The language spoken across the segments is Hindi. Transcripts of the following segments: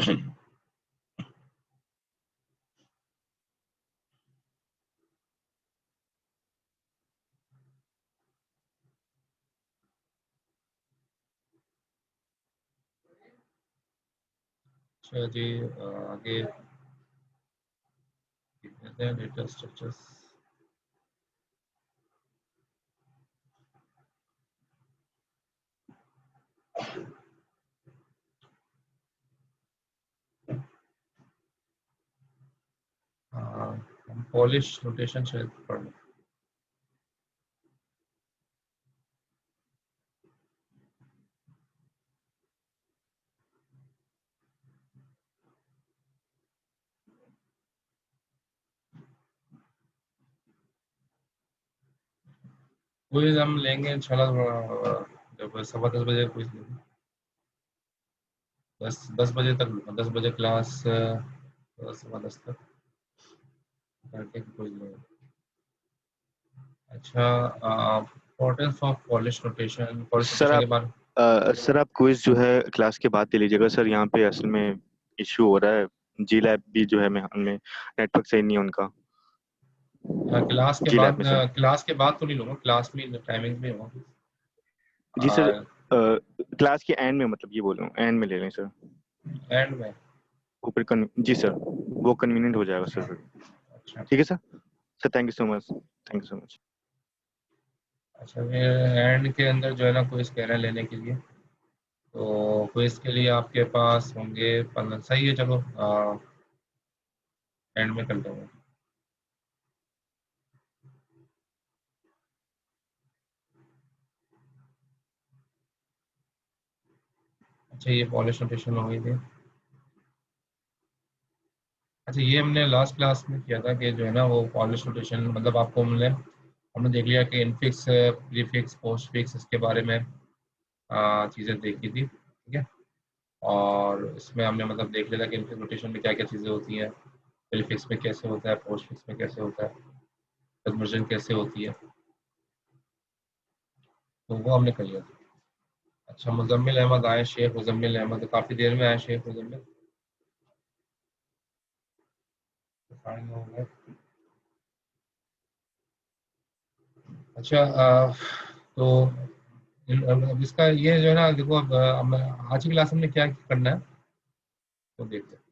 अच्छा जी, आगे देखते हैं डेटा स्ट्रक्चर्स। हम पॉलिश नोटेशन शायद पढ़ लें। क्विज हम लेंगे इंशाल्लाह जब 10:15 क्विज लेंगे। 10 बजे तक, 10 बजे क्लास 10:15 तक करके क्विज लेंगे। अच्छा, importance of polish notation. Polish sir notation के बाद सर आप क्विज जो है क्लास के बाद ले लीजिएगा सर। यहाँ पे असल में इश्यू हो रहा है। जी लैब भी जो है हमें नेटवर्क सही नहीं है उनका। क्लास के जी लैब बाद, में सर। क्लास के बाद तो नहीं लूँगा, क्लास में टाइमिंग में होगा। जी सर, क्लास के एंड में, मतलब ये बोल रहा हूँ एंड में ले लें सर। एंड में। ऊपर जी सर, वो कन्वीनियंट हो जाएगा सर। अच्छा ठीक है sir. Sir thank you so much, thank you so much. अच्छा, फिर एंड के अंदर जो है ना क्विज कह रहे हैं लेने के लिए, तो क्विज के लिए आपके पास होंगे 15। सही है, चलो एंड में कर देंगे। अच्छा, ये पॉलिश नोटेशन हो गई थी। अच्छा, ये हमने लास्ट क्लास में किया था कि जो है ना वो पॉलिश नोटेशन, मतलब आपको हमने देख लिया कि इनफिक्स, प्रीफिक्स, पोस्टफिक्स, इसके बारे में चीज़ें देखी थी, ठीक है। और इसमें हमने मतलब देख लिया था कि इनफिक्स नोटेशन में क्या क्या चीज़ें होती हैं, प्रीफिक्स में कैसे होता है, पोस्टफिक्स में कैसे होता है, कन्वर्जन कैसे होती है, तो वो हमने कर लिया था। अच्छा, मुजम्मिल अहमद आए, शेख मुजम्मिल अहमद, तो काफ़ी देर में आए शेख मुजम्मिल। अच्छा, तो अब इसका ये जो है ना, देखो अब आज की क्लास में क्या करना है तो देखते हैं।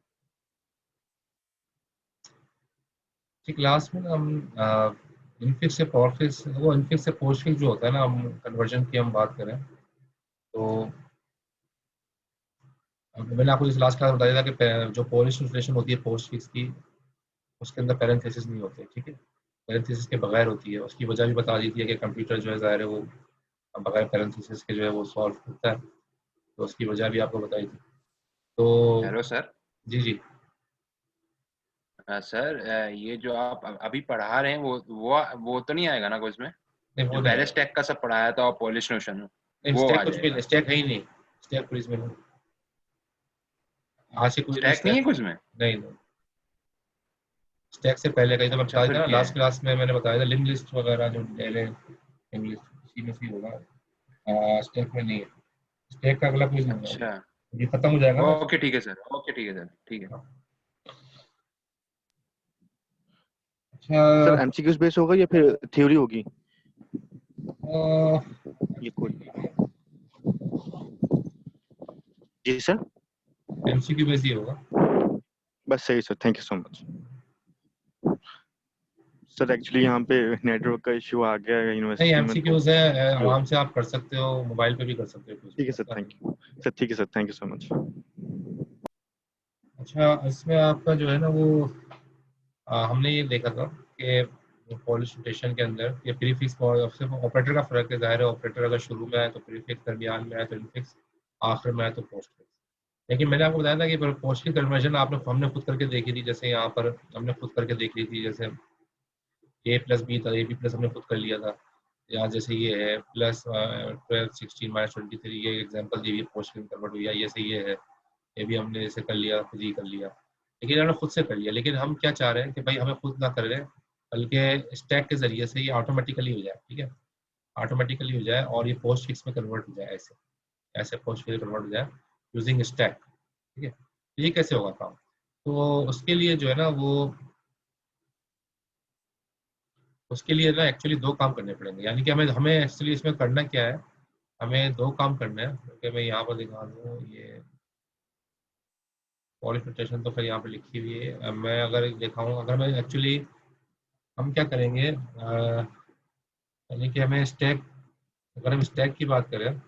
कि क्लास में ना हम इनफिक्स से पोस्टफिक्स, वो इनफिक्स से पोस्टफिक्स जो होता है ना, हम कन्वर्जन की हम बात करें तो मैंने आपको इस लास्ट क्लास में बताया था कि जो पोलिश ट्रांसलेशन होती है पोस्टफिक्स की, उसके अंदर पैरेंथेसिस नहीं होते, ठीक है। पैरेंथेसिस के बगैर होती है। उसकी वजह भी बता दी थी कि कंप्यूटर जो है ज़ाहिर है वो बगैर पैरेंथेसिस के जो है वो सॉल्व करता है, तो उसकी वजह भी आपको बताई थी। तो हेलो सर। जी जी, सर ये जो आप अभी पढ़ा रहे हैं वो तो नहीं आएगा ना कुछ में? नहीं वो जो नहीं पहले आएगा। स्टैक का सब पढ़ाया था और पॉलिश नोशन में, नहीं, वो स्टैक आ कुछ भी नहीं, जाएगा? स्टैक है ही नहीं। स्टैक पुलिस में नहीं, आज से कुछ नहीं स्टैक नहीं है स्टैक। कुछ में? नहीं नहीं, स्टैक से पहले का ही तो मैं अच्छा, बता फिर था ना, क्या लास्ट है? क्लास में मैंने बताया था लिंक लिस्ट वगैरह जो पहले इंग्लिश उसी में से ही होगा। स्टैक में नहीं है। स्टैक का अगला कुछ नहीं होगा अच्छा, अभी, ये खत्म हो जाएगा ना। ओके ठीक है सर, ओके ठीक है सर, ठीक है। सर अच्छा, एमसीक्यूज बेस होगा या फिर थ्योरी होगी ये कोड? जी सर। एमसीक्यू बेस ही होगा। बस सही sir, thank you so much sir. Actually यहाँ पे नेटवर्क का इश्यू आ गया है नहीं, यूनिवर्सिटी में, तो एमसीक्यूज है, जो आराम से आप कर सकते हो, मोबाइल पे भी कर सकते हो कुछ ठीक है सर, मसला नहीं। Thank you sir. ठीक है sir, thank you so much. अच्छा, इसमें आपका जो है ना वो हमने ये देखा था कि पॉलिश नोटेशन के अंदर ये प्रीफिक्स और सिर्फ ऑपरेटर का फर्क है। ज़ाहिर है ऑपरेटर अगर शुरू में आए तो प्रीफिक्स, दरमियान में आए तो इनफिक्स, आखिर में आए तो पोस्टफिक्स। लेकिन मैंने आपको बताया था कि पोस्ट की कन्वर्जन हमने खुद करके देखी थी। जैसे यहाँ पर हमने खुद करके देख ली थी, जैसे ए प्लस बी था, ए बी प्लस हमने खुद कर लिया था। या जैसे ये है प्लस 12 16 - 23, ये एग्जाम्पल दी हुई है, पोस्ट में कन्वर्ट हुई है, ये से ये है, ये भी हमने जैसे कर लिया, खुद ही कर लिया। लेकिन हमने खुद से कर लिया, लेकिन हम क्या चाह रहे हैं कि भाई हमें खुद ना कर रहे हैं, बल्कि स्टैक के जरिए से ये ऑटोमेटिकली हो जाए, ठीक है। ऑटोमेटिकली हो जाए और ये पोस्ट फिक्स में कन्वर्ट हो जाए, ऐसे ऐसे पोस्ट फिक्स कन्वर्ट हो जाए यूजिंग स्टैक, ठीक है। ये कैसे होगा काम? तो उसके लिए जो है ना उसके लिए ना एक्चुअली दो काम करने पड़ेंगे, यानी कि हमें हमें एक्चुअली इसमें करना क्या है, हमें दो काम करना है। क्योंकि मैं यहाँ पर दिखा दूँ, ये क्वालिफिकेशन तो फिर यहाँ पे लिखी हुई है। मैं अगर दिखाऊँ, अगर मैं एक्चुअली हम क्या करेंगे, यानी कि हमें स्टैक, अगर हम स्टैक की बात करें,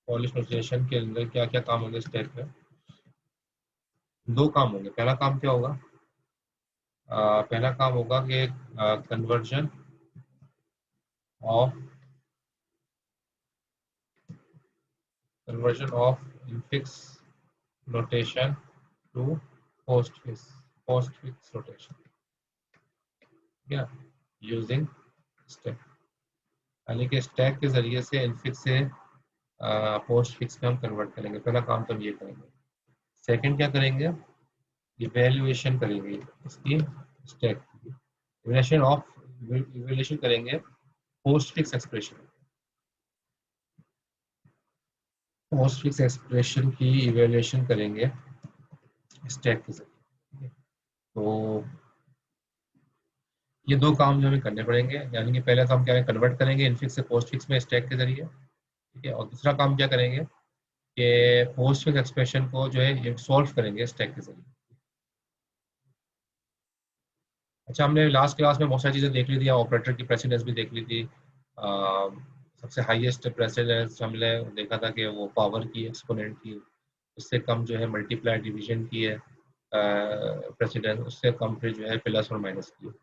क्वालिफिकेशन के अंदर क्या क्या काम होंगे स्टैक में, दो काम होंगे। पहला काम क्या होगा, पहला काम होगा कि conversion of infix notation to postfix notation, क्या यूजिंग स्टैक, यानी कि स्टैक के जरिए से इनफिक्स से पोस्ट फिक्स में हम कन्वर्ट करेंगे। पहला काम तो हम ये करेंगे। सेकंड क्या करेंगे, इवेल्युएशन करेंगे इसकी, स्टैक इवेल्युएशन करेंगे post fix expression, post fix expression की इवेल्युएशन करेंगे स्टैक के जरिए। तो ये दो काम जो हमें करने पड़ेंगे, यानी कि पहले तो हम क्या कन्वर्ट करेंगे इनफिक्स से पोस्ट फिक्स में स्टैक के जरिए, ठीक है। और दूसरा काम क्या करेंगे कि पोस्ट फिक्स एक्सप्रेशन को जो है सॉल्व करेंगे स्टैक के जरिए। अच्छा, हमने लास्ट क्लास में बहुत सारी चीज़ें देख ली थी, ऑपरेटर की प्रेसिडेंस भी देख ली थी। सबसे हाईएस्ट प्रेसिडेंस हमने देखा था कि वो पावर की एक्सपोनेंट की, उससे कम जो है मल्टीप्लाई डिवीजन की है प्रेसिडेंस, उससे कम फिर जो है प्लस और माइनस की।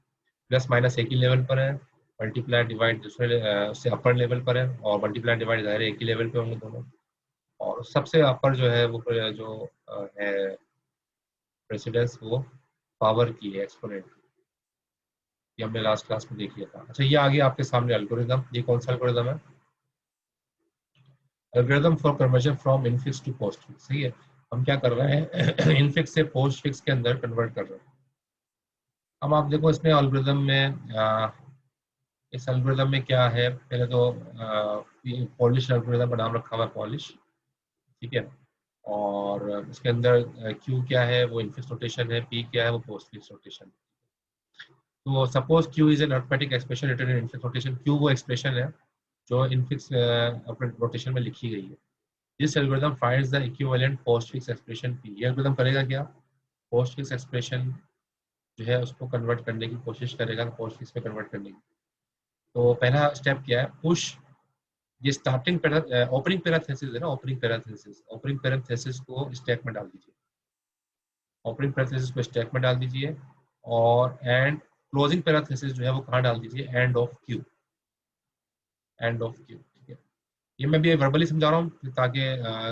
प्लस माइनस एक ही लेवल पर है, मल्टीप्लाई डिवाइड दूसरे उससे अपर लेवल पर है, और मल्टीप्लाई डिवाइड ज़ाहिर एक ही लेवल पे होंगे दोनों। और सबसे अपर जो है वो जो है प्रेसिडेंस, वो पावर की है, एक्सपोनेंट। ये हमने लास्ट क्लास में देख लिया था। अच्छा, ये आगे आपके सामने एल्गोरिदम, ये कौन सा एल्गोरिदम है, algorithm for conversion from infix to postfix. सही है, हम क्या कर रहे हैं इनफिक्स से पोस्ट फिक्स के अंदर कन्वर्ट कर रहे हैं। अब आप देखो इसमें एल्गोरिदम में इस एल्गोरिदम में क्या है, पहले तो पॉलिश एल्गोरिदम का नाम रखा हुआ है पॉलिश, ठीक है। और इसके अंदर क्यू क्या है, वो इनफिक्स नोटेशन है, पी क्या है, वो पोस्ट फिक्स नोटेशन। तो suppose Q is an arithmetic expression written in infix notation. Q वो एक्सप्रेशन है जो इनफिक्स नोटेशन में लिखी गई है। This algorithm finds the equivalent postfix expression P. ये एल्गोरिथम करेगा क्या, पोस्टफिक्स एक्सप्रेशन जो है उसको कन्वर्ट करने की कोशिश करेगा, पोस्टफिक्स में कन्वर्ट करने की। तो पहला स्टेप क्या है, पुश, ये स्टार्टिंग ओपनिंग पैराथेसिस है ना, ओपनिंग पैराथेसिस को स्टैक में डाल दीजिए, ओपनिंग पैराथेसिस को स्टैक में डाल दीजिए, और एंड क्लोजिंग पैराथेसिस जो है वो कहाँ डाल दीजिए, end of Q, end of Q, ठीक है। ये मैं भी वर्बली समझा रहा हूँ ताकि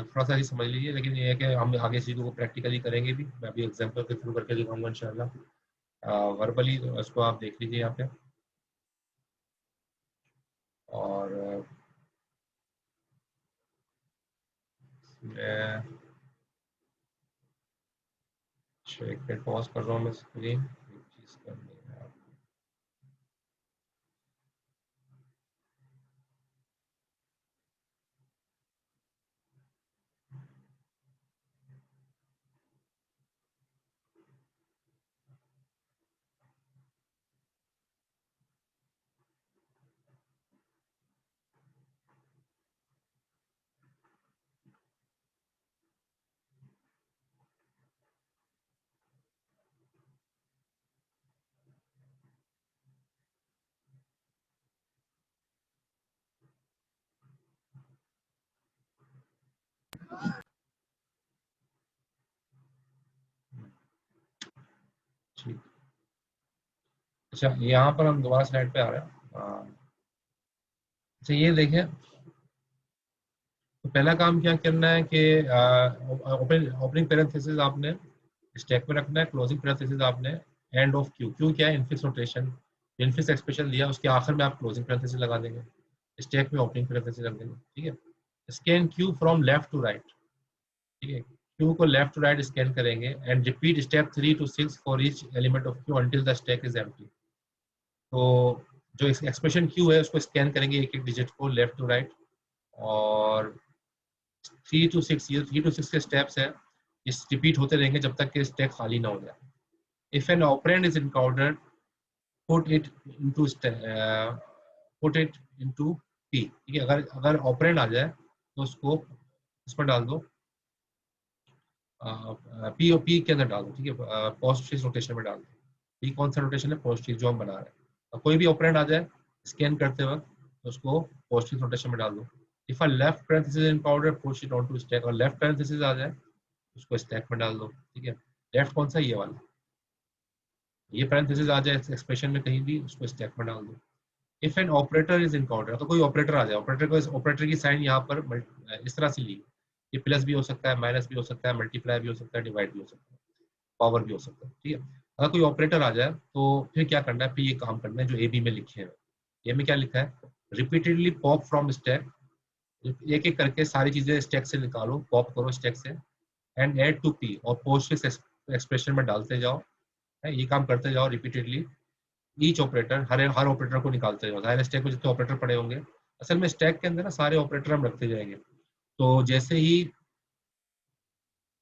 थोड़ा सा ही समझ लीजिए, लेकिन ये है कि हम आगे इस चीज़ों को प्रैक्टिकली करेंगे भी, मैं अभी एग्जाम्पल के थ्रू करके दिखाऊंगा इंशाल्लाह। वर्बली उसको आप देख लीजिए यहाँ पे। और मैं एक मिनट पॉज कर रहा हूँ मैं स्क्रीन, एक चीज़ करनी है। ठीक, अच्छा यहाँ पर हम दोबारा स्लाइड पे आ रहे हैं। अच्छा, ये देखें, तो पहला काम क्या करना है कि ओपनिंग पैरेंथेसिस आपने स्टैक में रखना है, क्लोजिंग पैरेंथेसिस आपने एंड ऑफ क्यू, क्यू क्या है, इनफिक्स नोटेशन, इनफिक्स एक्सप्रेशन दिया, उसके आखिर में आप क्लोजिंग पैरेंथेसिस लगा देंगे, स्टैक में ओपनिंग पैरेंथेसिस रख देंगे, ठीक है। Scan Q from left to right, ठीक है, क्यू को लेफ्ट टू राइट स्कैन करेंगे, and repeat step 3 to 6 for each element of Q until the stack is empty. तो जो एक्सप्रेशन क्यू है उसको स्कैन करेंगे एक एक डिजिट को लेफ्ट टू राइट, और 3 to 6, ये 3 to 6 के स्टेप्स है, ये रिपीट होते रहेंगे जब तक कि स्टैक खाली ना हो जाए। If an operand is encountered, put it into P, ठीक है। अगर ऑपरेंड आ जाए तो उसको इसमें डाल दो, पी और पी के अंदर डाल दो, ठीक है, पोस्टफिक्स रोटेशन में डाल दो। पी कौन सा रोटेशन है? पोस्टफिक्स जो हम बना रहे हैं। तो कोई भी ऑपरेंड आ जाए स्कैन करते वक्त तो उसको पोस्टफिक्स रोटेशन में डाल दो। If a left parenthesis in powder, push it on to stack, और लेफ्ट पैरेंथेसिस आ जाए उसको स्टैक में डाल दो, ठीक है। लेफ्ट कौन सा? ये वाला, ये पैरेंथेसिस आ जाए एक्सप्रेशन में कहीं भी, उसको स्टैक में डाल दो। If an operator is encounter, तो कोई ऑपरेटर आ जाए, ऑपरेटर की साइन यहाँ पर इस तरह से ली, ये प्लस भी हो सकता है, माइनस भी हो सकता है, मल्टीप्लाई भी हो सकता है, डिवाइड भी हो सकता है, पावर भी हो सकता है, ठीक है। अगर कोई ऑपरेटर आ जाए तो फिर क्या करना है? फिर ये काम करना है जो ए बी में लिखे हैं। ए में क्या लिखा है? रिपीटेडली पॉप फ्रॉम स्टैक, एक एक करके सारी चीजें स्टैक से निकालो, पॉप करो स्टैक से, एंड ऐड टू पी, और पोस्टफिक्स एक्सप्रेशन में डालते जाओ, है ये काम करते जाओ रिपीटेडली। ईच ऑपरेटर, हर ऑपरेटर को निकालते जाओ। जाहिर स्टैक में जितने ऑपरेटर पड़े होंगे, असल में स्टैक के अंदर ना सारे ऑपरेटर हम रखते जाएंगे। तो जैसे ही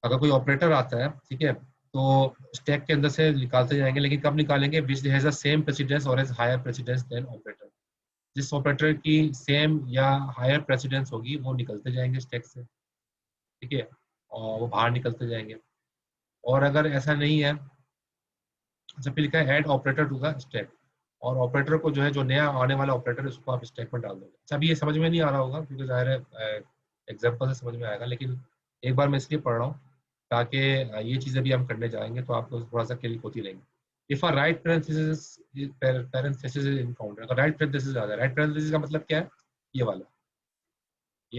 अगर कोई ऑपरेटर आता है, ठीक है, तो स्टैक के अंदर से निकालते जाएंगे, लेकिन कब निकालेंगे? Which has the same precedence और has higher precedence than operator. जिस ऑपरेटर की सेम या हायर प्रेसिडेंस होगी वो निकलते जाएंगे स्टैक से, ठीक है, और वो बाहर निकलते जाएंगे। और अगर ऐसा नहीं है, जब भी लिखा है add operator to the stack, और ऑपरेटर को जो है, जो नया आने वाला ऑपरेटर है उसको आप स्टैक में डाल दोगे। अच्छा, अभी ये समझ में नहीं आ रहा होगा क्योंकि जाहिर है एग्जाम्पल से समझ में आएगा, लेकिन एक बार मैं इसलिए पढ़ रहा हूँ ताकि ये चीज़ें भी हम करने जाएंगे तो आपको थोड़ा सा क्लिक होती रहेंगी। If a right parenthesis is encounter, अगर राइट पैरेंथेसिस आ जाए, राइट पैरेंथेसिस का मतलब क्या है? ये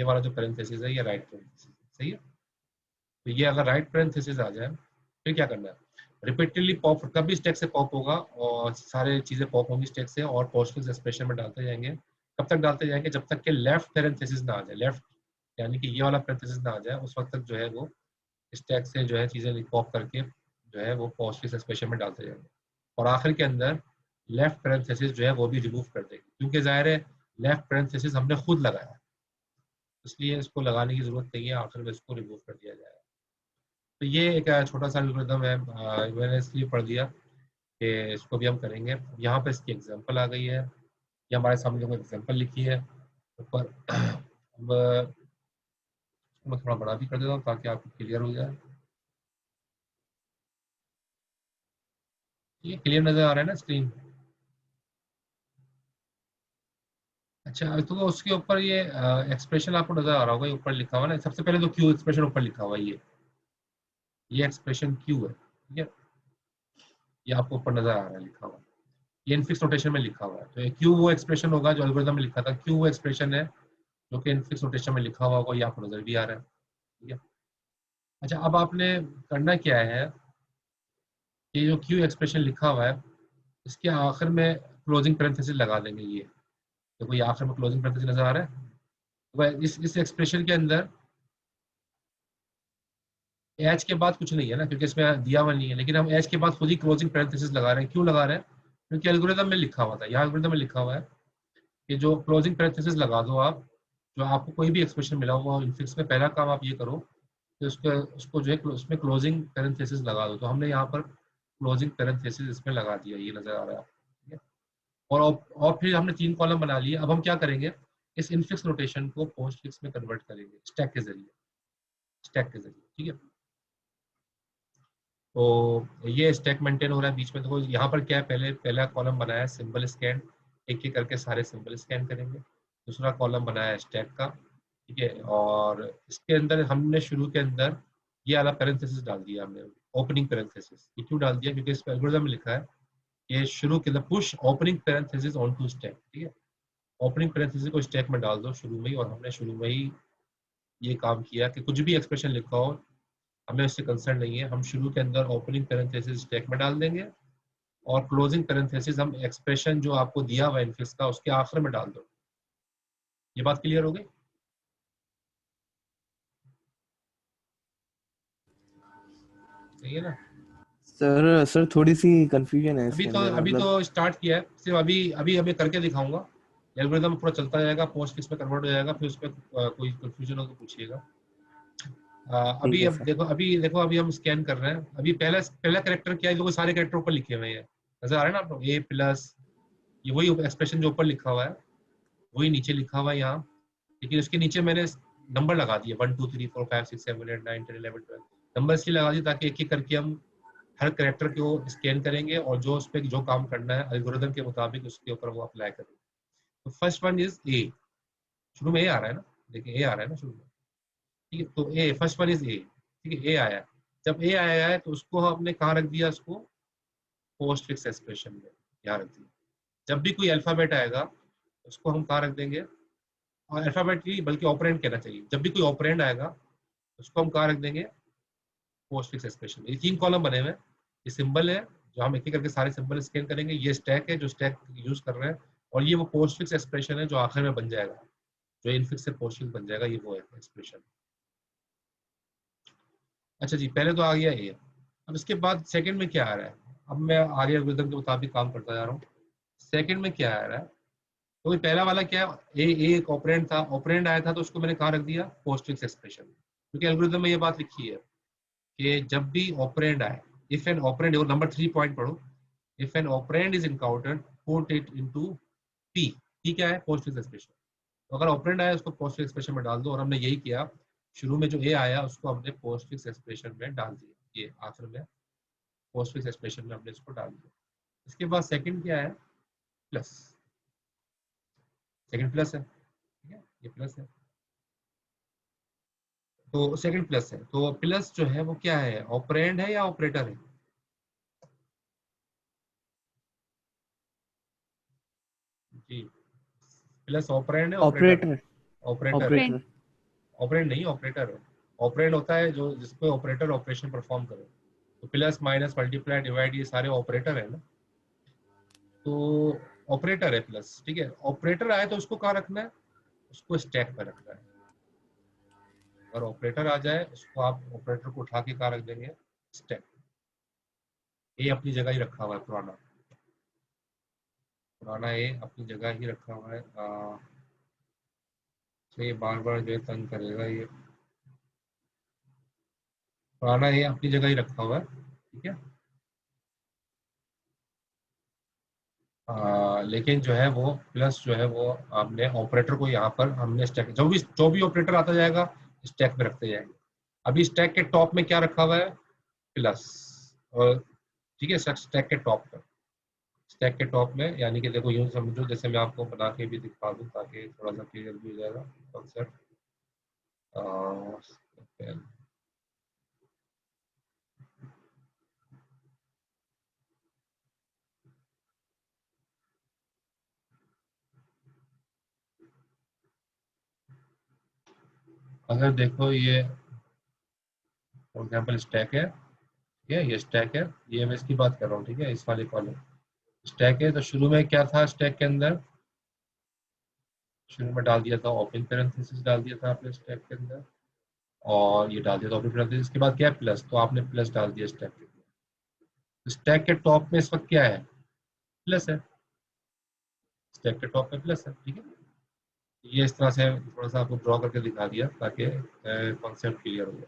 वाला जो पैरेंथेसिस है ये राइट पैरेंथेसिस, सही है। तो ये अगर राइट पैरेंथेसिस आ जाए फिर क्या करना है? रिपीटेडली पॉप, कभी स्टैक से पॉप होगा और सारे चीजें पॉप होंगी स्टैक से, और पोस्टफिक्स एक्सप्रेशन में डालते जाएंगे। कब तक डालते जाएंगे? जब तक कि लेफ्ट पैरेंथेसिस ना आ जाए, लेफ्ट यानी कि ये वाला पैरेंथेसिस ना आ जाए, उस वक्त तक जो है वो स्टैक से जो है चीजें पॉप करके जो है वो पोस्टफिक्स एक्सप्रेशन में डालते जाएंगे। और आखिर के अंदर लेफ्ट पैरेंथेसिस जो है वो भी रिमूव कर देंगे, क्योंकि जाहिर है लेफ्ट पैरेंथेसिस हमने खुद लगाया, इसलिए इसको लगाने की जरूरत नहीं है, आखिर में इसको रिमूव कर दिया जाएगा। तो ये एक छोटा सा एल्गोरिथम है, मैंने इसलिए पढ़ दिया कि इसको भी हम करेंगे। यहाँ पे इसकी एग्जांपल आ गई है, ये हमारे सामने जो एग्जांपल लिखी है ऊपर। अब मैं थोड़ा बड़ा भी कर देता हूँ ताकि आपको क्लियर हो जाए। ये क्लियर नजर आ रहा है ना स्क्रीन? अच्छा, तो उसके ऊपर ये एक्सप्रेशन आपको नजर आ रहा होगा, ये ऊपर लिखा हुआ है ना, सबसे पहले तो क्यू एक्सप्रेशन ऊपर लिखा हुआ है, ये एक्सप्रेशन क्यू है, ठीक है, ये आपको ऊपर नजर आ रहा है लिखा हुआ, ये इनफिक्स नोटेशन में लिखा हुआ है। तो क्यू वो एक्सप्रेशन होगा जो एल्गोरिथम में लिखा था, क्यू वो एक्सप्रेशन है जो कि इनफिक्स नोटेशन में लिखा हुआ होगा, ये आपको नजर भी आ रहा है, ठीक है। अच्छा, अब आपने करना क्या है कि जो क्यू एक्सप्रेशन लिखा हुआ है इसके आखिर में क्लोजिंग पैरेंथेसिस लगा देंगे। ये देखो, ये आखिर में क्लोजिंग पैरेंथेसिस नजर आ रहा है। तो इस एक्सप्रेशन के अंदर एच के बाद कुछ नहीं है ना, क्योंकि इसमें दिया हुआ नहीं है, लेकिन हम एच के बाद खुद ही क्लोजिंग पैरेंथेसिस लगा रहे हैं। क्यों लगा रहे हैं? क्योंकि एल्गोरिथम में लिखा हुआ था, यहाँ एल्गोरिथम में लिखा हुआ है कि जो क्लोजिंग पैरेंथेसिस लगा दो आप, जो आपको कोई भी एक्सप्रेशन मिला हुआ इनफिक्स में, पहला काम आप ये करो कि उसको जो है उसमें क्लोजिंग पैरेंथेसिस लगा दो। तो हमने यहाँ पर क्लोजिंग पैरेंथेसिस इसमें लगा दिया, ये नजर आ रहा है, ठीक है। और फिर हमने 3 कॉलम बना लिए। अब हम क्या करेंगे? इस इनफिक्स नोटेशन को पोस्टफिक्स में कन्वर्ट करेंगे स्टैक के जरिए, ठीक है। तो ये स्टैक मेंटेन हो रहा है बीच में। देखो यहाँ पर क्या है, पहला कॉलम बनाया सिंबल स्कैन, एक एक करके सारे सिंबल स्कैन करेंगे। दूसरा कॉलम बनाया स्टैक का, ठीक है, और इसके अंदर हमने शुरू के अंदर ये वाला पैरेंथेसिस डाल दिया हमने, ओपनिंग पैरेंथेसिस। ये क्यों डाल दिया? क्योंकि इस एल्गोरिथम में लिखा है कि शुरू के अंदर push opening parenthesis on to stack, ठीक है। ओपनिंग पैरेंथेसिस को स्टैक में डाल दो शुरू में ही, और हमने शुरू में ही ये काम किया कि कुछ भी एक्सप्रेशन लिखा हो हमें उससे कंसर्न नहीं है, हम शुरू के अंदर ओपनिंग पैरेंथेसिस स्टैक में डाल देंगे, और क्लोजिंग पैरेंथेसिस हम एक्सप्रेशन जो आपको दिया हुआ इनफिक्स का उसके आखिर में डाल दो। ये बात क्लियर हो गई? सही है ना? सर थोड़ी सी कंफ्यूजन है इसके अंदर, अभी मतलब तो स्टार्ट किया है, सिर्फ अभी अभी करके दिखाऊंगा। एल्गोरिथम पूरा चलता जाएगा, पोस्ट फिक्स में कन्वर्ट हो जाएगा, फिर उसमें कोई कंफ्यूजन हो तो पूछिएगा। अभी है अब सर। देखो अभी हम स्कैन कर रहे हैं। अभी पहला कैरेक्टर क्या है, देखो सारे कैरेक्टर ऊपर लिखे हुए हैं, नजर आ रहे हैं ना आपको, ए प्लस, ये वही एक्सप्रेशन जो ऊपर लिखा हुआ है वही नीचे लिखा हुआ है यहाँ, लेकिन उसके नीचे मैंने नंबर लगा दिए 1 2 3 4 5 6 7 8 9 10 11 12 नंबर इसलिए लगा दिए ताकि एक एक करके हम हर कैरेक्टर को स्कैन करेंगे और जो उस पर जो काम करना है एल्गोरिथम के मुताबिक उसके ऊपर वो अप्लाई करेंगे। तो फर्स्ट वन इज ए, शुरू में ए आ रहा है ना, देखिए ए आ रहा है ना शुरू में, ठीक है। तो ए फर्स्ट वन इज ए, ठीक है, ए आया है। जब ए आया है तो उसको हमने कहाँ रख दिया, उसको पोस्ट फिक्स एक्सप्रेशन में यहाँ रख दिया। जब भी कोई अल्फाबेट आएगा उसको हम कहाँ रख देंगे, और अल्फाबेट नहीं बल्कि ऑपरेंड कहना चाहिए, जब भी कोई ऑपरेंड आएगा उसको हम कहाँ रख देंगे, पोस्ट फिक्स एक्सप्रेशन में। ये 3 कॉलम बने हुए हैं, ये सिंबल है जो हम एक एक करके सारे सिंबल स्कैन करेंगे, ये स्टैक है जो स्टैक यूज कर रहे हैं, और ये वो पोस्ट फिक्स एक्सप्रेशन है जो आखिर में बन जाएगा, जो इनफिक्स से पोस्ट फिक्स बन जाएगा, ये वो है एक्सप्रेशन। अच्छा जी, पहले तो आ गया ये। अब इसके बाद सेकंड में क्या आ रहा है, अब मैं आगे एल्गोरिथम के मुताबिक काम करता जा रहा हूँ। सेकंड में क्या आ रहा है, तो पहला वाला क्या है, ए एक ऑपरेंड था, ऑपरेंड आया था तो उसको मैंने कहाँ रख दिया, पोस्ट फिक्स एक्सप्रेशन, क्योंकि एल्गोरिथम में ये बात लिखी है कि जब भी ऑपरेंड आए, if an operand, number 3 point पढ़ो, if an operand is encountered put it into P. P क्या है, पोस्ट फिक्स एक्सप्रेशन। तो अगर ऑपरेंड आया उसको पोस्ट फिक्स एक्सप्रेशन में डाल दो, और हमने यही किया, शुरू में जो ए आया उसको हमने पोस्ट फिक्स एक्सप्रेशन में डाल दिया, ये आखिर में पोस्ट फिक्स एक्सप्रेशन में हमने इसको डाल दिया। इसके बाद सेकंड क्या है, प्लस, सेकंड प्लस है, ठीक है, ये प्लस है, तो सेकंड प्लस है। तो प्लस जो है वो क्या है, ऑपरेंड है या ऑपरेटर है, जी प्लस ऑपरेंड है ऑपरेटर है, ऑपरेटर। ऑपरेटर है, ऑपरेटर। ऑपरेंड नहीं ऑपरेटर है। ऑपरेंड होता है जो जिसपे ऑपरेटर ऑपरेशन परफॉर्म करे, तो प्लस माइनस मल्टीप्लाई डिवाइड ये सारे ऑपरेटर है ना, तो ऑपरेटर है प्लस, ठीक है। ऑपरेटर आए तो उसको कहाँ रखना है, उसको स्टैक पर रखना है। अगर ऑपरेटर आ जाए उसको आप ऑपरेटर को उठा के कहाँ रख देंगे, स्टैक। ए अपनी जगह ही रखा हुआ है, पुराना ए अपनी जगह ही रखा हुआ है। तो ये बार बार जो है तंग करेगा, ये पुराना ए अपनी जगह ही रखा हुआ है, ठीक है। लेकिन जो है वो प्लस जो है वो हमने ऑपरेटर को यहाँ पर हमने स्टैक, जो भी ऑपरेटर आता जाएगा स्टैक में रखते जाएंगे। अभी स्टैक के टॉप में क्या रखा हुआ है, प्लस, और ठीक है, स्टैक के टॉप पर, स्टैक के टॉप में, यानी कि देखो यूं समझो जैसे मैं आपको बना के भी दिखा दूं ताकि थोड़ा सा क्लियर भी हो जाएगा कॉन्सेप्ट। अगर देखो ये फॉर एग्जांपल स्टैक है, ठीक है, ये स्टैक है, ये मैं इसकी बात कर रहा हूँ, ठीक है, इस वाले कॉलम स्टैक है। तो शुरू में क्या था स्टैक के अंदर, शुरू में डाल दिया था ओपन पैरेंथेसिस, डाल दिया था आपने स्टैक के अंदर, और ये डाल दिया था ओपन पैरेंथेसिस के बाद क्या है, प्लस, तो आपने प्लस डाल दिया स्टैक के अंदर। स्टैक के टॉप में इस वक्त क्या है, प्लस है, स्टैक के टॉप में प्लस है, ठीक है। ये इस तरह से थोड़ा सा आपको ड्रॉ करके दिखा दिया ताकि कॉन्सेप्ट क्लियर हो जाए।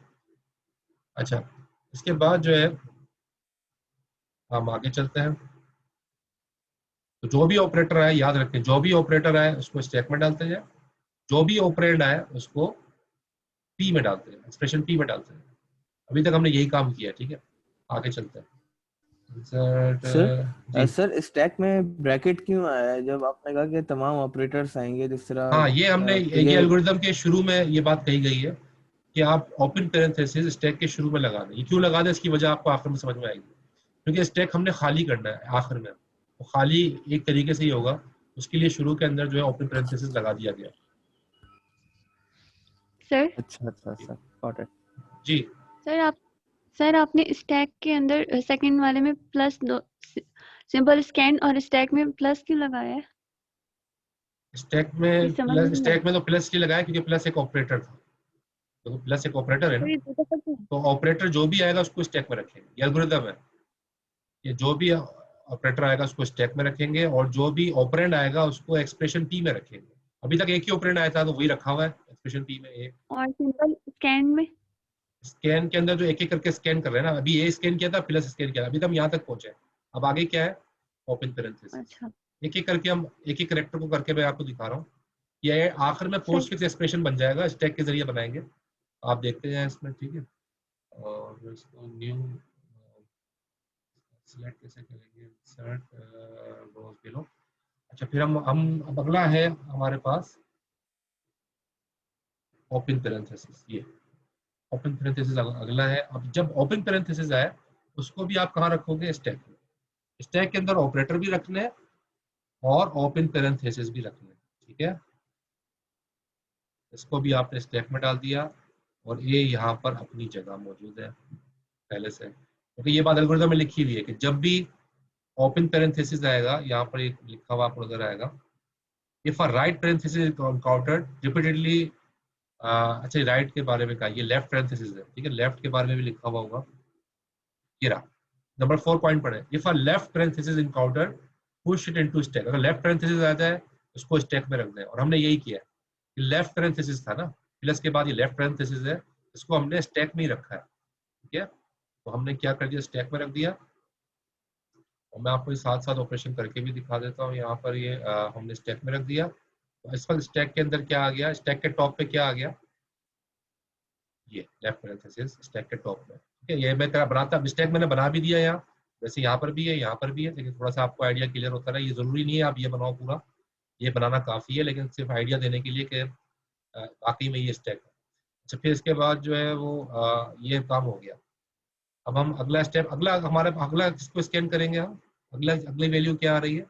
अच्छा, इसके बाद जो है हम आगे चलते हैं। तो जो भी ऑपरेटर आए, याद रखें, जो भी ऑपरेटर आए उसको स्टैक में डालते हैं, जो भी ऑपरेंड आए उसको पी में डालते हैं, एक्सप्रेशन पी में डालते हैं। अभी तक हमने यही काम किया, ठीक है, आगे चलते हैं। जी सर स्टैक में ब्रैकेट क्यों आया है जब आपने कहा कि तमाम ऑपरेटर्स आएंगे जिस तरह हाँ, ये हमने ठीक ये है। एल्गोरिथम के शुरू में ये बात कही गई है कि आप ओपन पैरेंथेसिस स्टैक के शुरू में लगा दें। ये क्यों लगा दें इसकी वजह आपको आखिर में समझ में आएगी, क्योंकि स्टैक हमने खाली करना है आखिर में, तो खाली एक तरीके से ही होगा, उसके लिए शुरू के अंदर जो है ओपन पैरेंथेसिस लगा दिया गया। सर अच्छा सर गॉट इट। जी सर आपने स्टैक के अंदर सेकंड वाले में प्लस दो सिंबल स्कैन और स्टैक में प्लस क्यों लगाया है? स्टैक ये में समझ प्लस, नहीं स्टैक में तो प्लस की लगाया क्योंकि प्लस एक ऑपरेटर था, तो प्लस एक ऑपरेटर है ना, तो ऑपरेटर जो भी आएगा उसको स्टैक में रखेंगे। ये एल्गोरिथम है, ये जो भी ऑपरेटर आएगा उसको स्टैक में रखेंगे, और जो भी ऑपरेंड आएगा उसको एक्सप्रेशन पी में रखेंगे। अभी तक एक ही ऑपरेंड आया था तो वही रखा हुआ है एक्सप्रेशन पी में एक। और सिंबल स्कैन में स्कैन के अंदर जो एक एक करके स्कैन कर रहे हैं ना, अभी ये स्कैन किया था प्लस स्कैन किया था, अभी तो हम यहाँ तक पहुंचे हैं। अब आगे क्या है, ओपन पैरेंथेसिस। अच्छा एक एक करके हम एक एक करेक्टर को करके मैं आपको दिखा रहा हूँ। ये आखिर में पोस्ट फिक्स एक्सप्रेशन बन जाएगा, स्टैक के जरिए बनाएंगे, आप देखते हैं इसमें, ठीक है। और इसको न्यू सिलेक्ट कैसे करेंगे, इंसर्ट रोज बिलो। अच्छा फिर हम अब अगला है हमारे पास ओपन पैरेंथेसिस। ये ओपन पैरेंथेसिस अगला है। अब जब ओपन पैरेंथेसिस आए उसको भी आप कहाँ रखोगे, स्टैक में। स्टैक के अंदर ऑपरेटर भी रखने हैं और ओपन पैरेंथेसिस भी रखने हैं, ठीक है। इसको भी आपने स्टैक में डाल दिया और ये यहाँ पर अपनी जगह मौजूद है पहले से, क्योंकि ये बात एल्गोरिथम में लिखी हुई है कि जब भी ओपन पैरेंथेसिस आएगा, यहाँ पर एक लिखा हुआ आपको नजर आएगा, if a right parenthesis encountered repeatedly. अच्छा राइट के बारे में कहा, ये लेफ्ट पैरेंथेसिस है, ठीक है, लेफ्ट के बारे में भी लिखा हुआ होगा। ये रहा नंबर 4 पॉइंट पढ़े, if a left parenthesis encountered push it into stack. अगर लेफ्ट पैरेंथेसिस आता है उसको स्टैक में रख दें, और हमने यही किया है। लेफ्ट पैरेंथेसिस था ना, प्लस के बाद ये लेफ्ट पैरेंथेसिस है, इसको हमने स्टैक में ही रखा है, ठीक है। तो हमने क्या कर दिया, स्टैक में रख दिया। और मैं आपको साथ साथ ऑपरेशन करके भी दिखा देता हूँ। यहाँ पर ये हमने स्टैक में रख दिया। तो इस वक्त स्टैक के अंदर क्या आ गया, स्टैक के टॉप पे क्या आ गया, ये लेफ्ट पैरेंथेसिस स्टैक के टॉप में, ठीक है। ये मैं तेरा बनाता, स्टैक मैंने बना भी दिया यहाँ, वैसे यहाँ पर भी है, यहाँ पर भी है, लेकिन थोड़ा सा आपको आइडिया क्लियर होता रहे। ये जरूरी नहीं है आप ये बनाओ पूरा, ये बनाना काफी है, लेकिन सिर्फ आइडिया देने के लिए कि वाकई में ये स्टैक है। अच्छा फिर इसके बाद जो है वो ये काम हो गया। अब हम अगला स्टेप, अगला हमारे अगला किसको स्कैन करेंगे हम, अगली वैल्यू क्या आ रही है,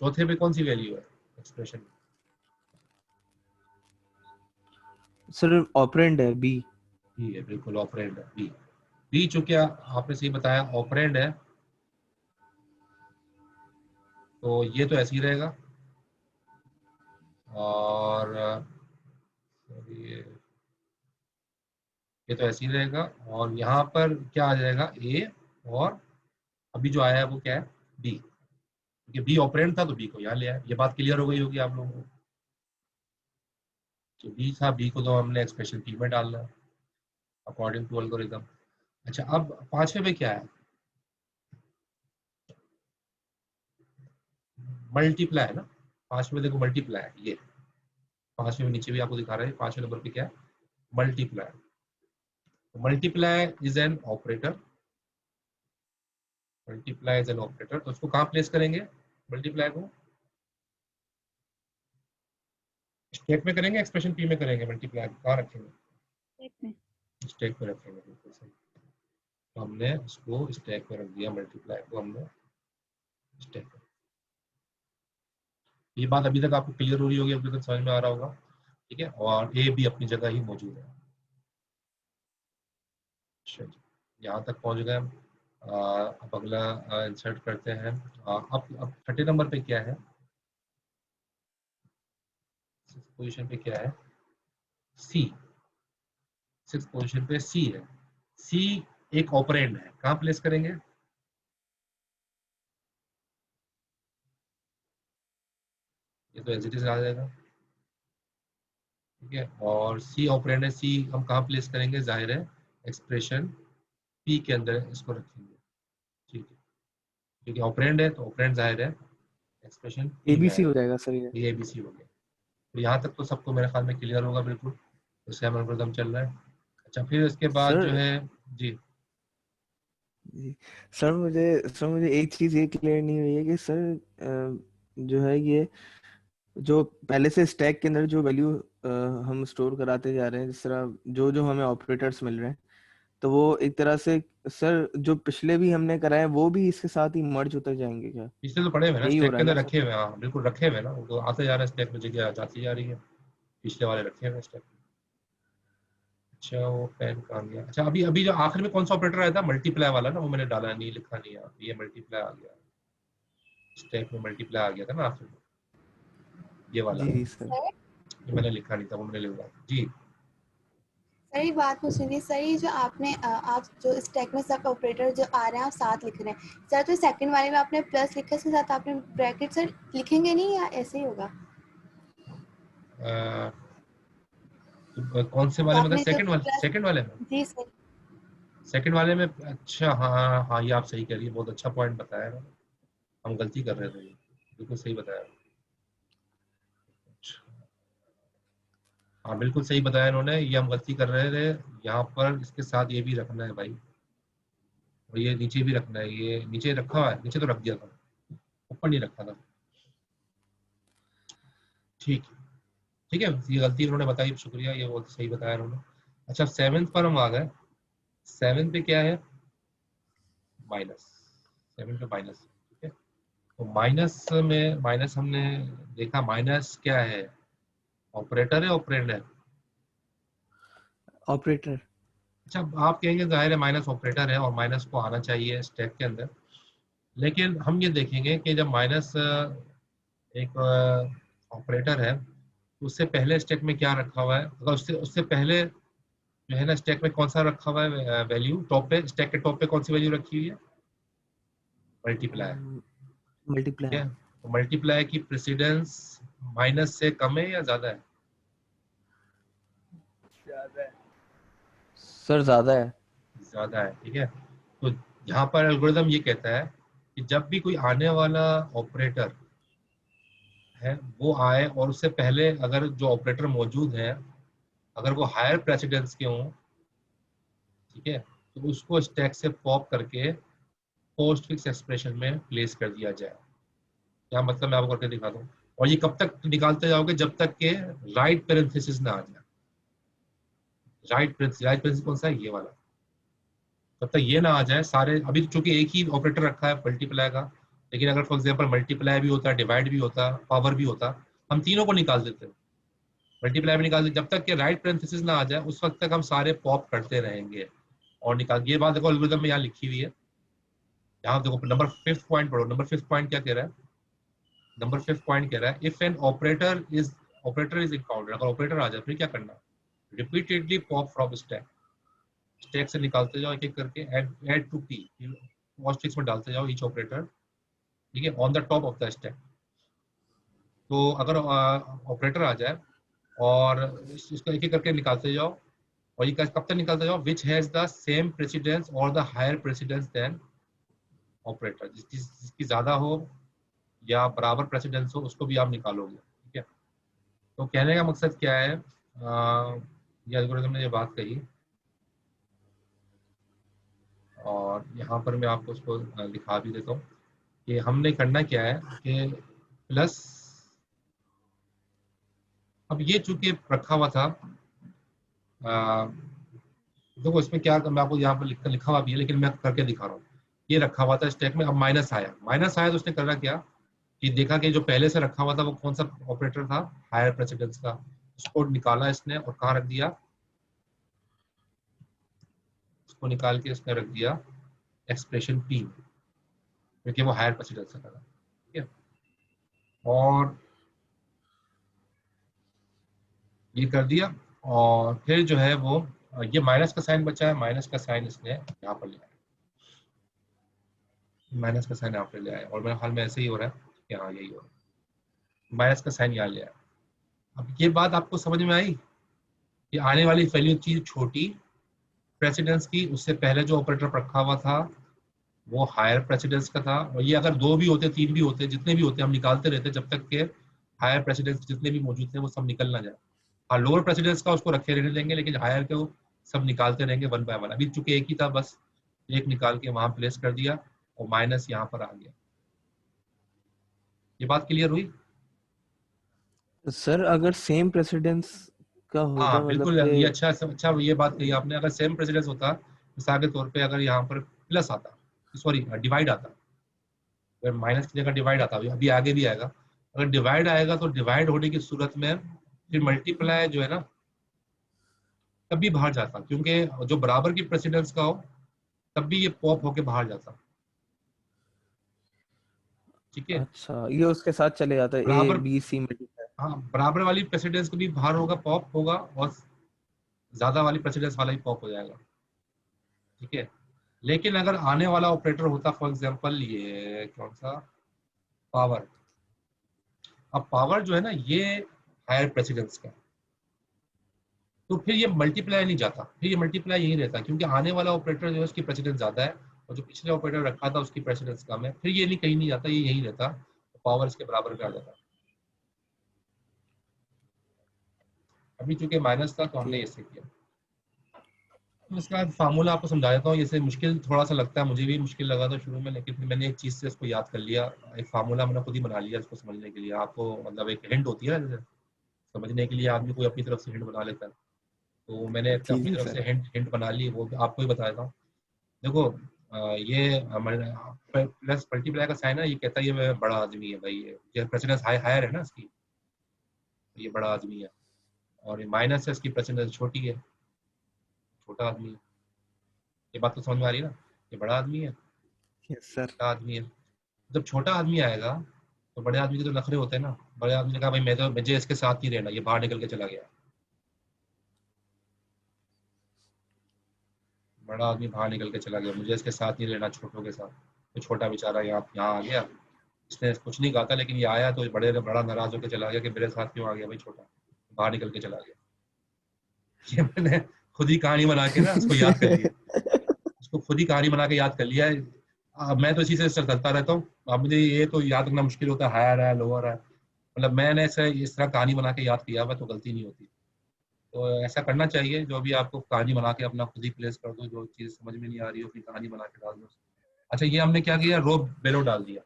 चौथे पे कौन सी वैल्यू है एक्सप्रेशन, सर ऑपरेंड है बी। बी है, बिल्कुल ऑपरेंड है बी। बी चूंकि आपने सही बताया ऑपरेंड है, तो ये तो ऐसे ही रहेगा। और ये तो ऐसे ही रहेगा। और यहाँ पर क्या आ जाएगा, ए, और अभी जो आया है वो क्या है, बी, क्योंकि बी ऑपरेंड था तो बी को यहाँ ले आया। ये बात क्लियर हो गई होगी आप लोगों को। जो बी था, बी को तो हमने एक्सप्रेशन पी में डालना है अकॉर्डिंग टू एल्गोरिथम। अच्छा अब पांचवे पे क्या है, मल्टीप्लाई है ना। पांचवे देखो मल्टीप्लाई है, ये पांचवे में नीचे भी आपको दिखा रहे हैं, पांचवें नंबर पे क्या है, multiply. Multiply is an operator, multiply is an operator. तो उसको कहाँ प्लेस करेंगे, मल्टीप्लाई को स्टैक में करेंगे, एक्सप्रेशन पी में करेंगे, मल्टीप्लाई कहाँ रखेंगे, स्टैक में रखेंगे, बिल्कुल सही। तो हमने उसको स्टैक में रख दिया, मल्टीप्लाई को हमने स्टैक में। ये बात अभी तक आपको क्लियर हो रही होगी, अभी तक समझ में आ रहा होगा, ठीक है। और ए भी अपनी जगह ही मौजूद है। यहाँ तक पहुंच गए हम। अब अगला इंसर्ट करते हैं। अब 30 नंबर पे क्या है, पोजीशन पे क्या है, सी। 6 पोजीशन पे सी है। सी एक ऑपरेंड है, कहाँ प्लेस करेंगे, ये तो एज इट इज आ जाएगा, ठीक है। और सी ऑपरेंड है, सी हम कहाँ प्लेस करेंगे, जाहिर है एक्सप्रेशन पी के अंदर इसको रखेंगे, ठीक है, क्योंकि ऑपरेंड है तो ऑपरेंड जाहिर है एक्सप्रेशन एबीसी हो जाएगा सर ये। एबीसी हो गया। तो यहाँ तक तो सबको मेरे ख्याल में क्लियर होगा बिल्कुल, तो सेम एल्गोरिथम चल रहा है। अच्छा फिर इसके बाद सर जो है जी, सर मुझे एक चीज ये क्लियर नहीं हुई है कि सर जो है ये जो पहले से स्टैक के अंदर जो वैल्यू हम स्टोर कराते जा रहे हैं, जिस तरह जो जो हमें ऑपरेटर्स मिल रहे हैं, तो वो एक तरह से सर जो पिछले भी हमने कराए वो भी इसके साथ ही मर्ज होते जाएंगे क्या? पिछले तो पड़े हुए ना यही हो स्टैक रहा के है ना अंदर सर? रखे हुए हैं, हाँ बिल्कुल रखे हुए हैं ना, वो तो आते जा रहे हैं स्टैक में, जगह जाती जा रही है, पिछले वाले रखे हुए हैं स्टैक में। अच्छा वो पेन कहाँ गया, अच्छा अभी अभी जो आखिर में कौन सा ऑपरेटर आया था, मल्टीप्लाई वाला ना, वो मैंने डाला नहीं, लिखा नहीं है, ये मल्टीप्लाई आ गया, स्टैक में मल्टीप्लाई आ गया था ना आखिर में, ये वाला, जी सर। ये मैंने लिखा नहीं था, वो मैंने लिखा जी। सही बात पूछ रही थी सही, जो आपने आप जो स्टैक में सब ऑपरेटर जो आ रहे हैं आप साथ लिख रहे हैं सर, तो सेकंड वाले में आपने प्लस लिखा, इसके साथ आपने ब्रैकेट सर लिखेंगे नहीं या ऐसे ही होगा? तो कौन से तो वाले मतलब आपने जो प्लस, सेकंड वाले में? जी सर, सेकंड वाले में, अच्छा हाँ हाँ, ये आप सही कह रही है, बहुत अच्छा पॉइंट बताया है। हम गलती कर रहे थे, ये बिल्कुल सही बताया। हाँ बिल्कुल सही बताया इन्होंने, ये हम गलती कर रहे थे। यहाँ पर इसके साथ ये भी रखना है भाई, और ये नीचे भी रखना है। ये नीचे रखा हुआ है, नीचे तो रख दिया था, ऊपर नहीं रखा था। ठीक है, ठीक है, ये गलती इन्होंने बताई, शुक्रिया, ये बहुत सही बताया इन्होंने। अच्छा, 7th पर हम आ गए। 7 पे क्या है? माइनस। 7 पे माइनस, ठीक है। तो माइनस में, माइनस हमने देखा, माइनस क्या है? ऑपरेटर है, ऑपरेंड है? ऑपरेटर। अच्छा, आप कहेंगे जाहिर है माइनस ऑपरेटर है और माइनस को आना चाहिए स्टैक के अंदर, लेकिन हम ये देखेंगे कि जब माइनस एक ऑपरेटर है तो उससे पहले स्टैक में क्या रखा हुआ है? अगर उससे उससे पहले जो है ना स्टैक में कौन सा रखा हुआ है वैल्यू? टॉप पे, स्टैक के टॉप पे कौन सी वैल्यू रखी हुई है? मल्टीप्लाई, ठीक मल्टीप्लाई। है। तो मल्टीप्लाई की प्रेसिडेंस माइनस से कम है या ज्यादा है? सर ज्यादा है। ज्यादा है, ठीक है। तो यहाँ पर एल्गोरिथम ये कहता है कि जब भी कोई आने वाला ऑपरेटर है वो आए और उससे पहले अगर जो ऑपरेटर मौजूद है अगर वो हायर प्रेसिडेंस के हों, ठीक है, तो उसको स्टैक से पॉप करके पोस्ट फिक्स एक्सप्रेशन में प्लेस कर दिया जाए। क्या मतलब, मैं आपको करके दिखा दूं। और ये कब तक निकालते जाओगे? जब तक के राइट पेरेंथेसिस ना आ जाए। राइट पेरेंथेसिस कौन सा है? ये वाला। तब तक ये ना आ जाए सारे, अभी चूंकि एक ही ऑपरेटर रखा है मल्टीप्लाई का, लेकिन अगर फॉर एग्जांपल मल्टीप्लाई भी होता, डिवाइड भी होता, पावर भी होता, हम तीनों को निकाल देते। मल्टीप्लाई भी निकाल देते, जब तक कि राइट पेरेंथेसिस ना आ जाए उस वक्त तक हम सारे पॉप करते रहेंगे और निकाल। ये बात देखो एल्गोरिथम में यहाँ लिखी हुई है। यहाँ देखो नंबर 5th पॉइंट पढ़ो। नंबर 5th पॉइंट क्या कह रहा है? नंबर 5th पॉइंट कह रहा है if an operator is encountered, अगर ऑपरेटर आ जाए फिर क्या करना? Repeatedly pop from stack. Stack से निकालते जाओ एक एक करके, ऐड टू पी, पॉस्टिक्स में डालते जाओ ईच ऑपरेटर, ठीक है, on the top of the stack. तो अगर ऑपरेटर आ जाए और इसको एक एक करके निकालते जाओ, और ये कब तक निकालते जाओ? Which has the same precedence और the higher precedence than operator, जिसकी ज्यादा हो या बराबर प्रेसिडेंस हो उसको भी आप निकालोगे, ठीक है। तो कहने का मकसद क्या है? ये एल्गोरिथम ने ये बात कही, और यहाँ पर मैं आपको उसको दिखा भी देता हूँ कि हमने करना क्या है कि प्लस, अब ये चूंकि रखा हुआ था, देखो इसमें क्या, मैं आपको यहाँ पर लिखा हुआ भी है लेकिन मैं करके दिखा रहा हूँ। ये रखा हुआ था स्टैक में, अब माइनस आया, तो उसने करना क्या कि देखा कि जो पहले से रखा हुआ था वो कौन सा ऑपरेटर था, हायर प्रेसिडेंस का, उसको निकाला इसने और कहाँ रख दिया? उसको निकाल के इसने रख दिया एक्सप्रेशन पी, क्योंकि वो हायर प्रेसिडेंस का था, ठीक है। और ये कर दिया, और फिर जो है वो ये माइनस का साइन बचा है, माइनस का साइन इसने यहाँ पर ले आया, माइनस का साइन यहाँ पर ले आया, और मेरे हाल में ऐसे ही हो रहा है कि हाँ यही हो रहा है, माइनस का साइन यहाँ ले आया। अब ये बात आपको समझ में आई कि आने वाली वैल्यू चीज छोटी प्रेसिडेंस की, उससे पहले जो ऑपरेटर रखा हुआ था वो हायर प्रेसिडेंस का था, और ये अगर 2 भी होते, 3 भी होते, जितने भी होते हम निकालते रहते जब तक के हायर प्रेसिडेंस जितने भी मौजूद थे वो सब निकल ना जाए। हाँ, लोअर प्रेसिडेंस का उसको रखे रहने देंगे, लेकिन हायर के वो सब निकालते रहेंगे वन बाय वन। अभी चूंकि एक ही था, बस एक निकाल के वहां प्लेस कर दिया और माइनस यहाँ पर आ गया। ये बात क्लियर हुई? सर अगर सेम प्रेसिडेंस का होता हाँ मतलब बिल्कुल, ये कि अच्छा ये बात कही आपने। अगर सेम प्रेसिडेंस होता, मिसाल के तौर पे अगर यहाँ पर प्लस आता, सॉरी डिवाइड आता, अगर माइनस की जगह डिवाइड आता, अभी आगे भी आएगा, अगर डिवाइड आएगा तो डिवाइड होने की सूरत में फिर मल्टीप्लाई जो है ना तब भी बाहर जाता, क्योंकि जो बराबर की प्रेसिडेंस का हो तब भी ये पॉप होके बाहर जाता, ठीक है। अच्छा ये उसके साथ चले जाता है ए बराबर, बी सी मल्टीप्लाई। हाँ बराबर वाली प्रेसिडेंस को भी बाहर होगा, पॉप होगा, और ज्यादा वाली प्रेसिडेंस वाला ही पॉप हो जाएगा, ठीक है। लेकिन अगर आने वाला ऑपरेटर होता, फॉर एग्जांपल ये कौन सा, पावर। अब पावर जो है ना ये हायर प्रेसिडेंस का, तो फिर ये मल्टीप्लाई नहीं जाता, फिर ये मल्टीप्लाई यही रहता, क्योंकि आने वाला ऑपरेटर जो है उसकी प्रेसिडेंस ज़्यादा है और जो पिछले ऑपरेटर रखा था उसकी प्रेसिडेंस कम है, फिर ये नहीं कहीं नहीं जाता, ये यही रहता, पावर इसके बराबर पे आ जाता। अभी चूंकि माइनस था तो हमने इससे किया। तो इसका फार्मूला आपको समझा देता हूँ, जैसे मुश्किल थोड़ा सा लगता है, मुझे भी मुश्किल लगा था शुरू में, लेकिन फिर मैंने एक चीज़ से इसको याद कर लिया, एक फार्मूला मैंने खुद ही बना लिया इसको समझने के लिए। आपको मतलब एक हिंट होती है ना, जैसे समझने के लिए आदमी कोई अपनी तरफ से हिंट बना लेता है, तो मैंने जी अपनी जी तरफ सर। से हिंट बना ली, वो आपको ही बता देता हूँ। देखो ये प्लस मल्टीप्लाई का साइन है, ये कहता है ये बड़ा आदमी है भाई, ये प्रेसिडेंस हायर है ना इसकी, ये बड़ा आदमी है, और ये माइनस है, इसकी प्रेसिडेंस छोटी है, छोटा आदमी है। ये बात तो समझ में आ रही है ना, ये बड़ा आदमी है, यस सर। छोटा आदमी है। जब छोटा आदमी आएगा तो बड़े आदमी के तो नखरे होते हैं ना, बड़े आदमी ने कहा भाई मुझे इसके साथ नहीं रहना, ये बाहर निकल के चला गया। बड़ा आदमी बाहर निकल के चला गया, मुझे इसके साथ नहीं रहना, छोटों के साथ। तो छोटा बेचारा यहाँ आ गया, इसने कुछ नहीं कहा था, लेकिन ये आया तो बड़ा नाराज होकर चला गया कि मेरे साथ क्यों आ गया भाई छोटा, बाहर निकल के चला गया। ये मैंने खुद ही कहानी बना के ना उसको याद कर लिया, उसको खुद ही कहानी बना के याद कर लिया है। मैं तो इसी से चलता रहता हूँ। अब मुझे ये तो याद रखना मुश्किल होता है, हायर है लोअर है, मतलब मैंने ऐसे इस तरह कहानी बना के याद किया हुआ तो गलती नहीं होती। तो ऐसा करना चाहिए, जो भी आपको कहानी बना के अपना खुद ही प्लेस कर दो, जो चीज़ समझ में नहीं आ रही हो फिर कहानी बना के डाल दो। अच्छा, ये हमने क्या किया, रो बेलो डाल दिया।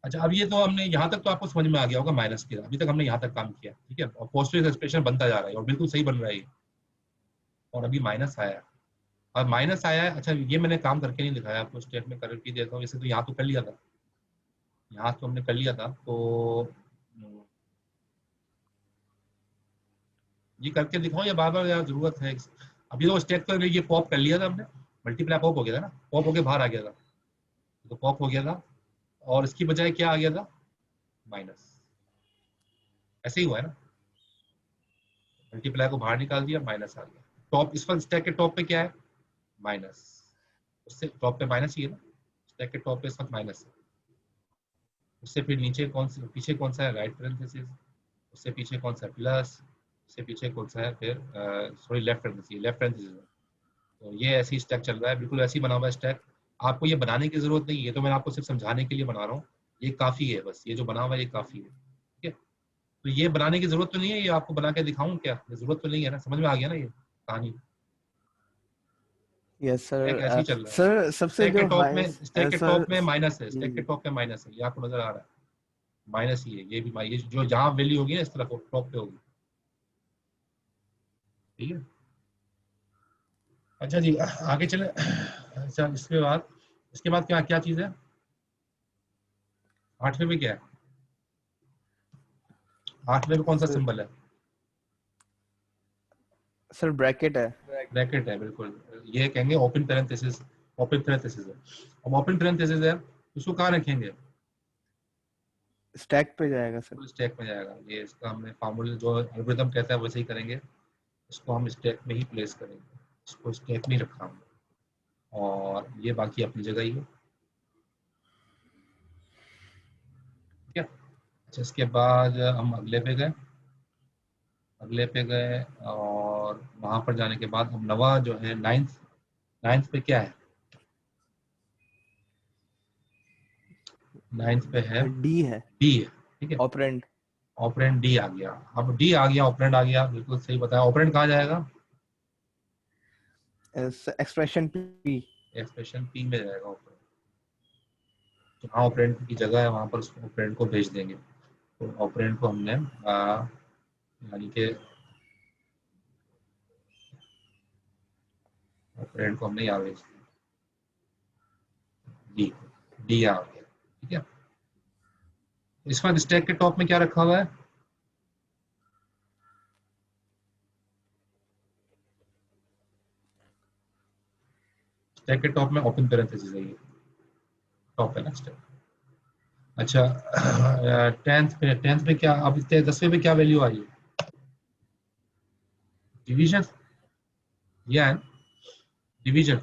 अच्छा, अब ये तो हमने यहाँ तक तो आपको समझ में आ गया होगा माइनस के, अभी तक हमने यहाँ तक काम किया, ठीक है, और पोस्टफिक्स एक्सप्रेशन बनता जा रहा है और बिल्कुल सही बन रहा है, और अभी माइनस आया है। अब माइनस आया है, अच्छा ये मैंने काम करके नहीं दिखाया आपको, स्टेट में करके देता हूँ। जैसे तो यहाँ तो कर लिया था, यहाँ तो हमने कर लिया था, तो ये करके दिखाओ या बार बार यार जरूरत है। अभी तो स्टेट पर ये पॉप कर लिया था हमने, मल्टीप्लाई पॉप हो गया था ना, पॉप होके बाहर आ गया था, तो पॉप हो गया था, और इसकी बजाय क्या आ गया था, माइनस। ऐसे ही हुआ है ना, मल्टीप्लाई को बाहर निकाल दिया, माइनस आ गया। टॉप इस वक्त स्टैक के टॉप पे क्या है, माइनस, उससे टॉप पे माइनस ही है ना, स्टैक के टॉप पे इस वक्त माइनस है। उससे फिर नीचे पीछे कौन सा है, राइट पैरेंथेसिस, उससे पीछे कौन सा है, प्लस, उससे पीछे कौन सा है फिर सॉरी लेफ्ट पैरेंथेसिस। तो ये ऐसी स्टैक चल रहा है, बिल्कुल ऐसी बना हुआ है स्टैक। आपको ये बनाने की जरूरत नहीं है, तो मैं आपको सिर्फ समझाने के लिए बना रहा हूँ, ये काफी है, बस ये जो बना हुआ है ये काफी है, ठीक है। तो ये बनाने की जरूरत तो नहीं है, ये आपको बना के दिखाऊं क्या, जरूरत तो नहीं है ना, समझ में आ गया ना ये कहानी। यस स्टैक ऐसे ही चल सर। रहा है, सर सबसे स्टैक के जो टॉप में, स्टैक के सर टॉप में माइनस है, स्टैक के जी टॉप पे माइनस है, ये आपको नजर आ रहा है, माइनस ही है, ये भी ये जो जहाँ वैल्यू होगी ना इस तरफ टॉप पे होगी, ठीक है। अच्छा जी, आगे चले। अच्छा, इसके बाद क्या क्या चीज है, 8वें में क्या है, 8वें में कौन सा सर सिंबल है, सर ब्रैकेट है। ब्रैकेट है, बिल्कुल, ये कहेंगे ओपन पैरेंथेसिस, ओपन पैरेंथेसिस है। अब ओपन पैरेंथेसिस है, उसको कहाँ रखेंगे, स्टैक पे जाएगा सर। स्टैक में जाएगा। ये इसका हमने फार्मूला जो एल्गोरिथम कहता है वैसे ही करेंगे, इसको हम स्टैक में ही प्लेस करेंगे, इसको स्टैक में ही रखा हमने, और ये बाकी अपनी जगह ही है, ठीक है। अच्छा, इसके बाद हम अगले पे गए और वहां पर जाने के बाद हम नवा जो है नाइन्थ पे क्या है, नाइन्थ पे है डी है, डी है, ठीक है, ऑपरेंड। ऑपरेंड डी आ गया। अब डी आ गया, ऑपरेंड आ गया, बिल्कुल सही बताया। ऑपरेंड कहाँ जाएगा, एक्सप्रेशन पी। एक्सप्रेशन पी में जाएगा ऑपरेंड, तो हाँ ऑपरेंड की जगह है वहां पर उस ऑपरेंड को भेज देंगे। तो ऑपरेंड को हमने यानी कि ऑपरेंड को हमने यहाँ भेज दिया, डी आ गया, ठीक है। इस बार स्टैक के टॉप में क्या रखा हुआ है, स्टैक के टॉप में ओपन पैरेंथेसिस है, ये टॉप है ना स्टैक। अच्छा, 10th में क्या, अब 10वें में क्या वैल्यू आई है, डिवीजन, या है डिवीजन,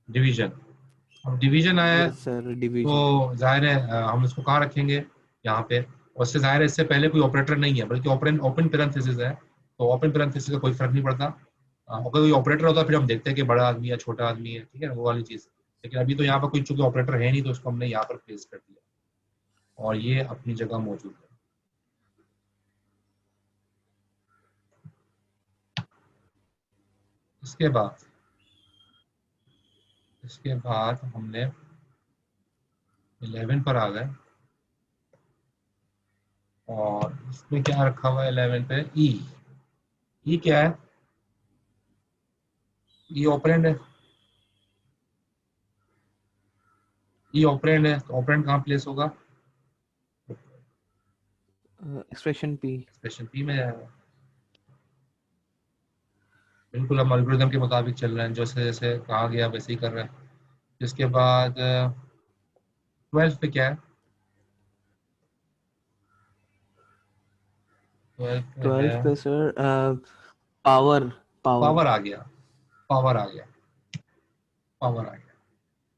डिवीजन। अब डिवीजन आया है, यस सर डिवीजन। तो जाहिर है हम इसको कहाँ रखेंगे, यहाँ पे, और इससे जाहिर है इससे पहले कोई ऑपरेटर नहीं है, बल्कि ओपन पैरेंथेसिस है, तो ओपन पैरेंथेसिस का कोई फर्क नहीं पड़ता। अगर कोई ऑपरेटर होता फिर हम देखते हैं कि बड़ा आदमी है छोटा आदमी है, ठीक है, वो वाली चीज़। लेकिन अभी तो यहाँ पर कोई चूंकि ऑपरेटर है नहीं, तो उसको हमने यहाँ पर प्लेस कर दिया और ये अपनी जगह मौजूद है। इसके बाद हमने 11 पर आ गए और इसमें क्या रखा हुआ है 11 पे? ई क्या है? ई ऑपरेंड है। ई ऑपरेंड है, तो ऑपरेंड कहाँ प्लेस होगा? एक्सप्रेशन पी में जाएगा। बिल्कुल हम एल्गोरिथम के मुताबिक चल रहे हैं, जैसे जैसे कहा गया वैसे ही कर रहे हैं। इसके बाद 12 पे क्या है? 12 पे सर पावर आ गया। पावर आ गया।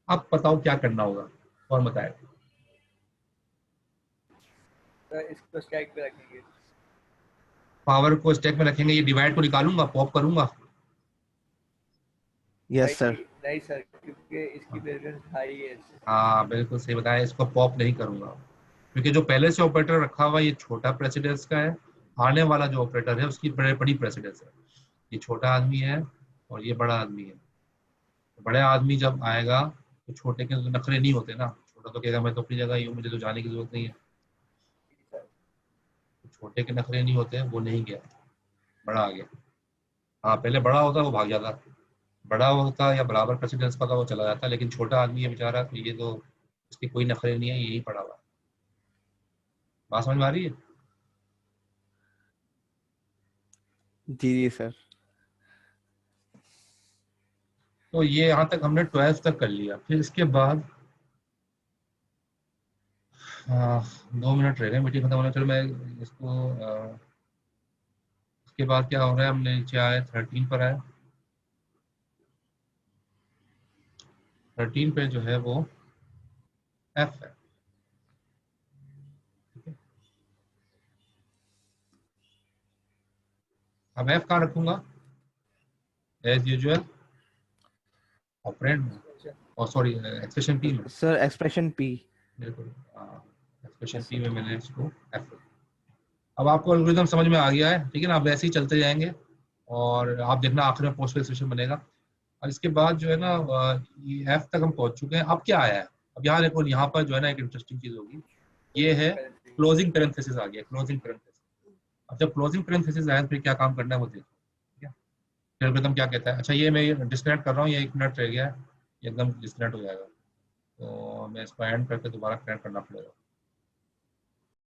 अब बताओ क्या करना होगा और बताए। इसको स्टैक पे रखेंगे। पावर को स्टैक में रखेंगे, ये डिवाइड को निकालूंगा, पॉप करूंगा। Yes sir. नहीं सर, क्योंकि इसकी वेरिएंस हाई है। हाँ बिल्कुल सही बताया, इसको पॉप नहीं करूंगा क्योंकि जो पहले से ऑपरेटर रखा हुआ ये छोटा प्रेसिडेंस का है, आने वाला जो ऑपरेटर है उसकी बड़ी प्रेसिडेंस है। ये छोटा आदमी है और ये बड़ा आदमी है। बड़े आदमी जब आएगा तो छोटे के तो नखरे नहीं होते ना, छोटा तो कहेगा मैं तो अपनी जगह ही हूँ, मुझे तो जाने की जरूरत नहीं है। छोटे के नखरे नहीं होते, वो नहीं गया, बड़ा आ गया। हाँ पहले बड़ा होता वो भाग जाता, बड़ा होता या बराबर प्रेसिडेंस का वो चला जाता, लेकिन छोटा आदमी है बेचारा, तो ये तो इसके कोई नखरे नहीं है, यही पड़ा हुआ। बात समझ में आ रही है? जी सर। तो ये यहाँ तक हमने 12 तक कर लिया। फिर इसके बाद 2 मिनट रह गए मीटिंग खत्म होने। चलो मैं इसको इसके बाद क्या हो रहा है, हमने नीचे आए 13 पर आए। 13 पे जो है वो एफ है। अब एफ कहाँ रखूंगा? एज यूजुअल ऑपरेंड में, और सॉरी एक्सप्रेशन पी में। सर एक्सप्रेशन पी, बिल्कुल एक्सप्रेशन पी में मैंने इसको एफ। अब आपको एल्गोरिथम समझ में आ गया है, ठीक है ना? आप वैसे ही चलते जाएंगे और आप देखना आखिर में पोस्ट एक्सप्रेशन बनेगा। और इसके बाद जो है ना एफ तक हम पहुंच चुके हैं। अब क्या आया है? अब यहाँ देखो, यहाँ पर जो है ना एक इंटरेस्टिंग चीज होगी, ये है क्लोजिंग पैरेंथेसिस आ गया। क्लोजिंग पैरेंथेसिस, अब जब क्लोजिंग पैरेंथेसिस आया फिर क्या काम करना है वो देखो, ठीक है? फिर एल्गोरिथम क्या कहता है। अच्छा ये मैं डिस्कनेक्ट कर रहा हूँ, ये 1 मिनट रह गया है, ये एकदम डिस्कनेक्ट हो जाएगा, तो मैं इसको एंड करके दोबारा कनेक्ट करना पड़ेगा।